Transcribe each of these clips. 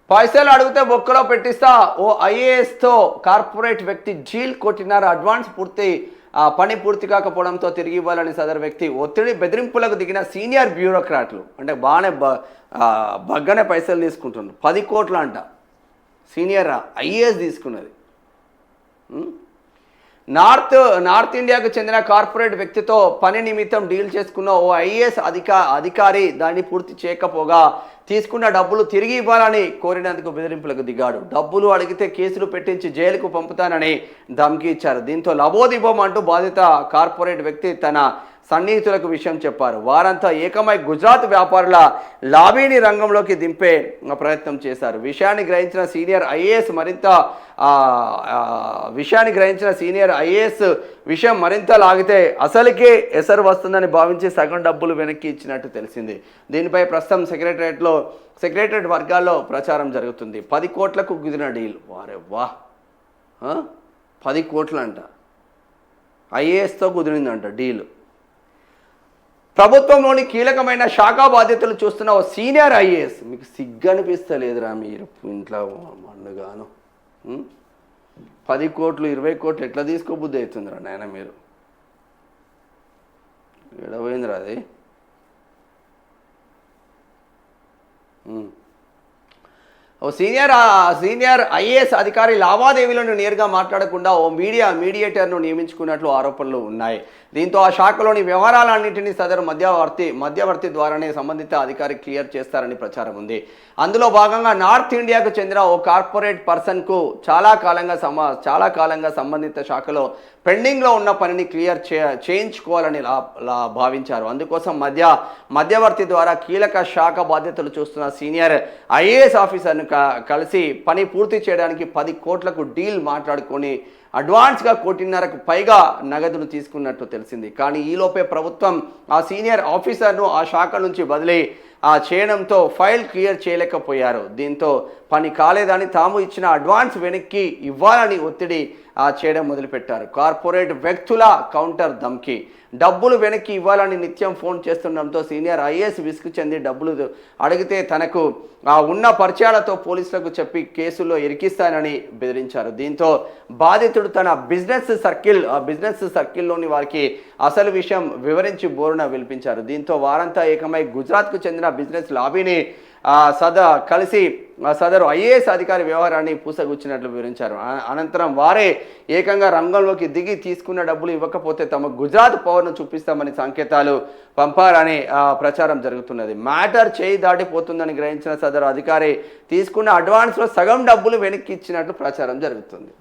పైసలు అడిగితే బొక్కలో పెట్టిస్తా ఓ ఐఏఎస్తో కార్పొరేట్ వ్యక్తి డీల్ కొట్టినారు. అడ్వాన్స్ పని పూర్తి కాకపోవడంతో తిరిగి ఇవ్వాలని సదరు వ్యక్తి ఒత్తిడి బెదిరింపులకు దిగిన సీనియర్ బ్యూరోక్రాట్లు అంటే బాగానే బగ్గనే పైసలు తీసుకుంటున్నారు. 10 కోట్లు అంట సీనియర్ ఐఏఎస్ తీసుకున్నది. నార్త్ ఇండియాకు చెందిన కార్పొరేట్ వ్యక్తితో పని నిమిత్తం డీల్ చేసుకున్న ఓ ఐఏఎస్ అధికారి దాన్ని పూర్తి చేయకపోగా తీసుకున్న డబ్బులు తిరిగి ఇవ్వాలని కోరినందుకు బెదిరింపులకు దిగాడు. డబ్బులు అడిగితే కేసులు పెట్టించి జైలుకు పంపుతానని ధమ్కి ఇచ్చారు. దీంతో లబోదిబోం అంటూ బాధిత కార్పొరేట్ వ్యక్తి తన సన్నిహితులకు విషయం చెప్పారు. వారంతా ఏకమై గుజరాత్ వ్యాపారుల లాబీని రంగంలోకి దింపే ప్రయత్నం చేశారు. విషయాన్ని గ్రహించిన సీనియర్ ఐఏఎస్ విషయం మరింత లాగితే అసలుకే ఎసరు వస్తుందని భావించి సగం డబ్బులు వెనక్కి ఇచ్చినట్టు తెలిసింది. దీనిపై ప్రస్తుతం సెక్రటరేట్ వర్గాల్లో ప్రచారం జరుగుతుంది. 10 కోట్లకు కుదిరిన డీల్. వారే వా 10 కోట్లు అంట ఐఏఎస్తో కుదిరిందంట డీల్. ప్రభుత్వంలోని కీలకమైన శాఖా బాధ్యతలు చూస్తున్న ఓ సీనియర్ ఐఏఎస్. మీకు సిగ్గనిపిస్తలేదురా మీరు ఇంట్లో మన్నుగాను 10 కోట్లు 20 కోట్లు ఎట్లా తీసుకోబుద్ధి అవుతుందిరా నాయన మీరు ఎడపోయిందిరా అది. ఓ సీనియర్ ఐఏఎస్ అధికారి లావాదేవీలను నేరుగా మాట్లాడకుండా ఓ మీడియేటర్ను నియమించుకున్నట్లు ఆరోపణలు ఉన్నాయి. దీంతో ఆ శాఖలోని వ్యవహారాలన్నింటినీ సదరు మధ్యవర్తి ద్వారానే సంబంధిత అధికారి క్లియర్ చేస్తారని ప్రచారం ఉంది. అందులో భాగంగా నార్త్ ఇండియాకు చెందిన ఓ కార్పొరేట్ పర్సన్కు చాలా కాలంగా సంబంధిత శాఖలో పెండింగ్లో ఉన్న పనిని క్లియర్ చేయించుకోవాలని భావించారు. అందుకోసం మధ్యవర్తి ద్వారా కీలక శాఖ బాధ్యతలు చూస్తున్న సీనియర్ ఐఏఎస్ ఆఫీసర్ను కలిసి పని పూర్తి చేయడానికి 10 కోట్లకు డీల్ మాట్లాడుకొని అడ్వాన్స్గా 1.5 కోట్లకు పైగా నగదును తీసుకున్నట్టు తెలిసింది. కానీ ఈలోపే ప్రభుత్వం ఆ సీనియర్ ఆఫీసర్ను ఆ శాఖ నుంచి బదిలీ చేయడంతో ఫైల్ క్లియర్ చేయలేకపోయారు. దీంతో పని కాలేదని తాము ఇచ్చిన అడ్వాన్స్ వెనక్కి ఇవ్వాలని ఒత్తిడి చేయడం మొదలుపెట్టారు. కార్పొరేట్ వ్యక్తుల కౌంటర్ ధమ్కి. డబ్బులు వెనక్కి ఇవ్వాలని నిత్యం ఫోన్ చేస్తుండడంతో సీనియర్ ఐఏఎస్ విసుగు చెంది డబ్బులు అడిగితే తనకు ఉన్న పరిచయాలతో పోలీసులకు చెప్పి కేసుల్లో ఇరికిస్తానని బెదిరించారు. దీంతో బాధితుడు తన బిజినెస్ సర్కిల్లోని వారికి అసలు విషయం వివరించి బోరున విలిపించారు. దీంతో వారంతా ఏకమై గుజరాత్కు చెందిన బిజినెస్ లాబీని కలిసి సదరు ఐఏఎస్ అధికారి వ్యవహారాన్ని పూసగుచ్చినట్లు వివరించారు. అనంతరం వారే ఏకంగా రంగంలోకి దిగి తీసుకున్న డబ్బులు ఇవ్వకపోతే తమ గుజరాత్ పవర్ను చూపిస్తామని సంకేతాలు పంపారని ప్రచారం జరుగుతున్నది. మ్యాటర్ చేయి దాటిపోతుందని గ్రహించిన సదరు అధికారి తీసుకున్న అడ్వాన్స్లో సగం డబ్బులు వెనక్కి ఇచ్చినట్లు ప్రచారం జరుగుతుంది.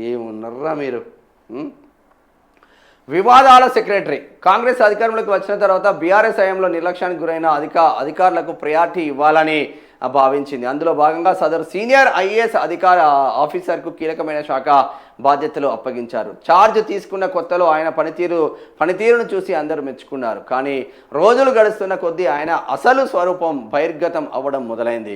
ఏమున్నారా మీరు. వివాదాల సెక్రటరీ. కాంగ్రెస్ అధికారంలోకి వచ్చిన తర్వాత బీఆర్ఎస్ హయాంలో నిర్లక్ష్యానికి గురైన అధికారులకు ప్రయారిటీ ఇవ్వాలని భావించింది. అందులో భాగంగా సదరు సీనియర్ ఐఏఎస్ ఆఫీసర్కు కీలకమైన శాఖ బాధ్యతలు అప్పగించారు. ఛార్జ్ తీసుకున్న కొత్తలో ఆయన పనితీరును చూసి అందరూ మెచ్చుకున్నారు. కానీ రోజులు గడుస్తున్న కొద్దీ ఆయన అసలు స్వరూపం బహిర్గతం అవ్వడం మొదలైంది.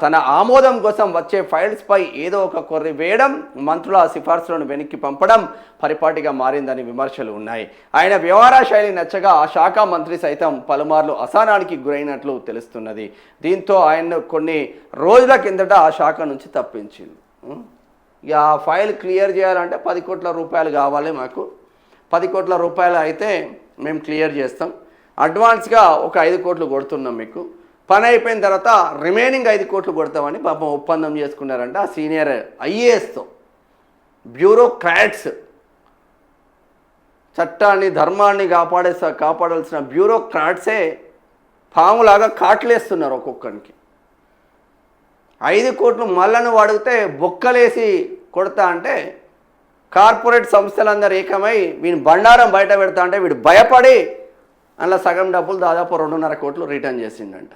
తన ఆమోదం కోసం వచ్చే ఫైల్స్పై ఏదో ఒక కొర్రి వేయడం, మంత్రుల సిఫార్సులను వెనక్కి పంపడం పరిపాటిగా మారిందని విమర్శలు ఉన్నాయి. ఆయన వ్యవహార శైలి నచ్చగా ఆ శాఖ మంత్రి సైతం పలుమార్లు అసహనానికి గురైనట్లు తెలుస్తున్నది. దీంతో ఆయన్ను కొన్ని రోజుల కిందట ఆ శాఖ నుంచి తప్పించింది. ఇక ఆ ఫైల్ క్లియర్ చేయాలంటే 10 కోట్ల రూపాయలు కావాలి. మాకు 10 కోట్ల రూపాయలు అయితే మేము క్లియర్ చేస్తాం. అడ్వాన్స్గా ఒక 5 కోట్లు కొడుతున్నాం. మీకు పని అయిపోయిన తర్వాత రిమైనింగ్ 5 కోట్లు కొడతామని పాపం ఒప్పందం చేసుకున్నారంట ఆ సీనియర్ ఐఏఎస్తో. బ్యూరోక్రాట్స్, చట్టాన్ని ధర్మాన్ని కాపాడాల్సిన బ్యూరోక్రాట్సే పాములాగా కాట్లేస్తున్నారు ఒక్కొక్కరికి. 5 కోట్లు మళ్ళను అడిగితే బొక్కలేసి కొడతా అంటే కార్పొరేట్ సంస్థలందరూ ఏకమై వీని బండారం బయట పెడతా అంటే వీడు భయపడి అందులో సగం డబ్బులు దాదాపు 2.5 కోట్లు రిటర్న్ చేసిండంట.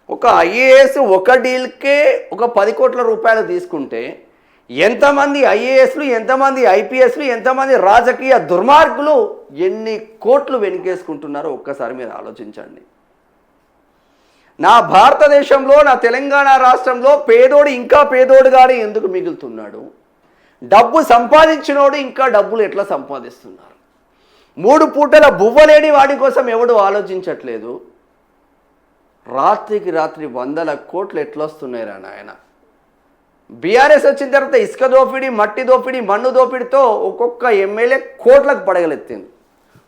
ఒక ఐఏఎస్ ఒక డీల్కే ఒక 10 కోట్ల రూపాయలు తీసుకుంటే ఎంతమంది ఐఏఎస్లు, ఎంతమంది ఐపీఎస్లు, ఎంతమంది రాజకీయ దుర్మార్గులు ఎన్ని కోట్లు వెనుకేసుకుంటున్నారో ఒక్కసారి మీరు ఆలోచించండి. నా భారతదేశంలో, నా తెలంగాణ రాష్ట్రంలో పేదోడు ఇంకా పేదోడుగానే ఎందుకు మిగులుతున్నాడు? డబ్బు సంపాదించినోడు ఇంకా డబ్బులు ఎట్లా సంపాదిస్తున్నారు? 3 పూటల బువ్వలేని వాడి కోసం ఎవడు ఆలోచించట్లేదు. రాత్రికి రాత్రి 100 కోట్లు ఎట్లొస్తున్నాయిరా నాయన. బీఆర్ఎస్ వచ్చిన తర్వాత ఇసుక దోపిడీ, మట్టి దోపిడీ, మన్ను దోపిడీతో ఒక్కొక్క ఎమ్మెల్యే కోట్లకు పడగలెత్తింది.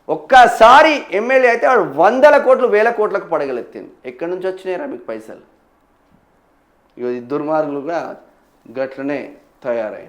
ఒక్కసారి ఎమ్మెల్యే అయితే వాడు 100 కోట్లు 1000 కోట్లకు పడగలెత్తింది. ఎక్కడి నుంచి వచ్చినాయిరా మీకు పైసలు? ఇక దుర్మార్గులుగా గట్లనే తయారయ్యారు.